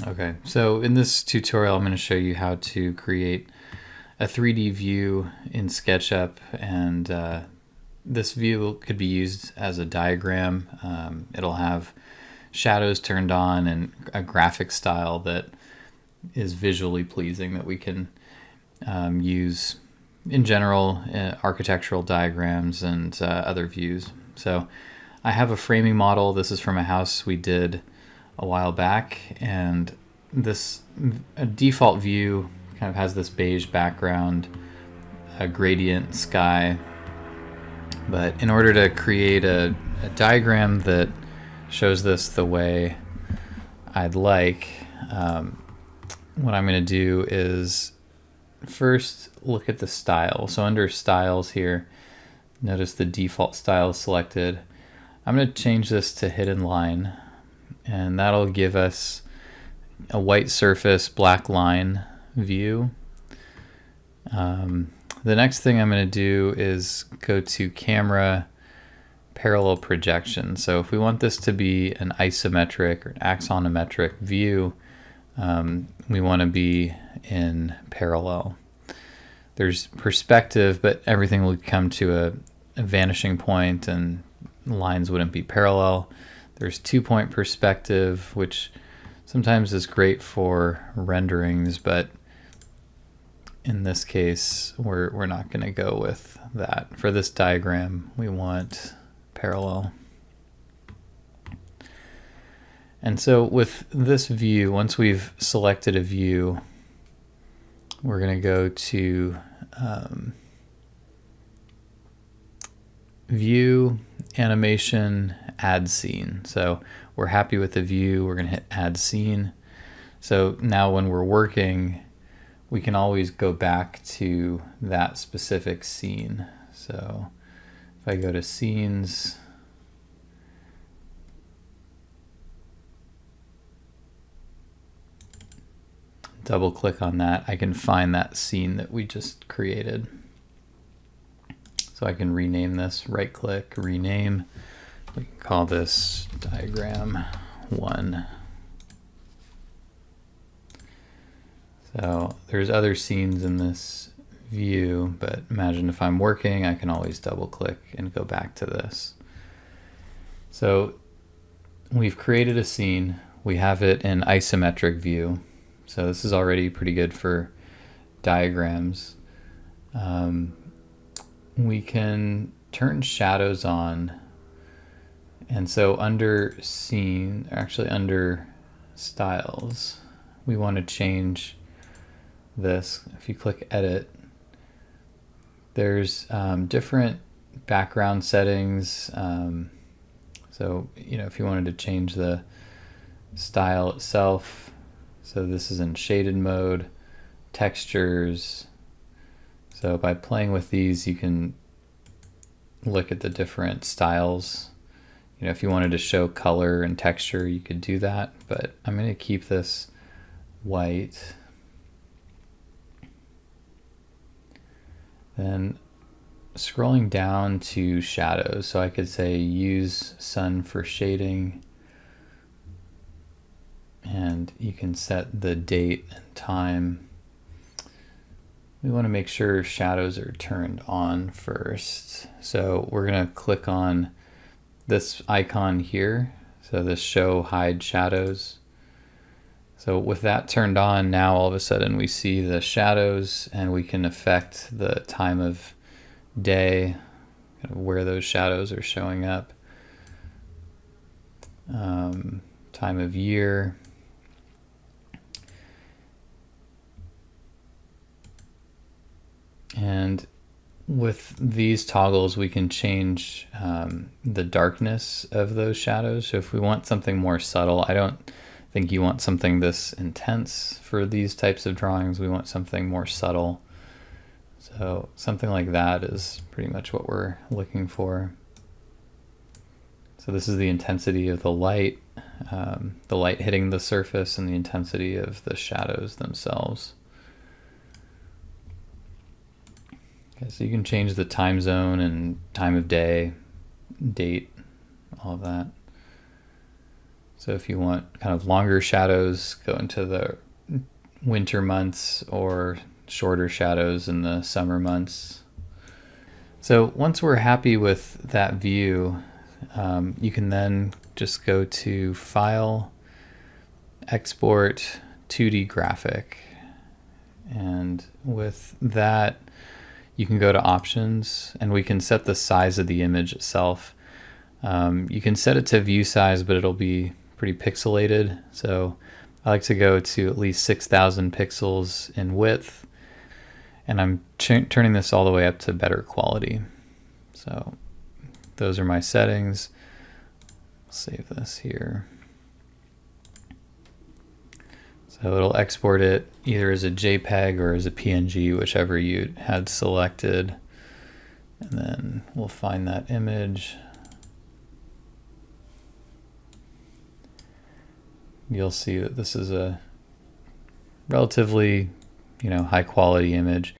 Okay, so in this tutorial I'm going to show you how to create a 3D view in SketchUp, and this view could be used as a diagram. It'll have shadows turned on and a graphic style that is visually pleasing that we can use in general architectural diagrams and other views. So I have a framing model. This is from a house we did a while back, and this default view kind of has this beige background, a gradient sky. But in order to create a diagram that shows this the way I'd like, what I'm going to do is first look at the style. So under styles here, notice the default style is selected. I'm going to change this to hidden line, and that'll give us a white surface, black line view. The next thing I'm going to do is go to camera parallel projection. So if we want this to be an isometric or an axonometric view, we want to be in parallel. There's perspective, but everything will come to a vanishing point and lines wouldn't be parallel. There's 2-point perspective, which sometimes is great for renderings, but in this case, we're not going to go with that. For this diagram, we want parallel. And so with this view, once we've selected a view, we're going to go to View, Animation, Add Scene. So we're happy with the view, we're going to hit Add Scene. So now when we're working, we can always go back to that specific scene. So if I go to Scenes, double click on that, I can find that scene that we just created. So I can rename this, right click, rename. We can call this diagram 1. So there's other scenes in this view, but imagine if I'm working, I can always double click and go back to this. So we've created a scene. We have it in isometric view. So this is already pretty good for diagrams. We can turn shadows on. And so under scene, actually under styles, we want to change this. If you click edit, there's different background settings. So, if you wanted to change the style itself, so this is in shaded mode, textures. So by playing with these, you can look at the different styles. If you wanted to show color and texture, you could do that, but I'm going to keep this white. Then scrolling down to shadows, so I could say use sun for shading, and you can set the date and time. We want to make sure shadows are turned on first. So we're going to click on this icon here, so this show hide shadows. So with that turned on, now all of a sudden we see the shadows, and we can affect the time of day, kind of where those shadows are showing up, time of year. And with these toggles, we can change the darkness of those shadows. So if we want something more subtle, I don't think you want something this intense for these types of drawings. We want something more subtle. So something like that is pretty much what we're looking for. So this is the intensity of the light hitting the surface, and the intensity of the shadows themselves. Okay, so you can change the time zone and time of day, date, all of that. So if you want kind of longer shadows, go into the winter months, or shorter shadows in the summer months. So once we're happy with that view, you can then just go to File, Export 2D Graphic. And with that, you can go to Options, and we can set the size of the image itself. You can set it to view size, but it'll be pretty pixelated. So I like to go to at least 6,000 pixels in width, and I'm turning this all the way up to better quality. So those are my settings. Save this here. So it'll export it either as a JPEG or as a PNG, whichever you had selected. And then we'll find that image. You'll see that this is a relatively, high quality image.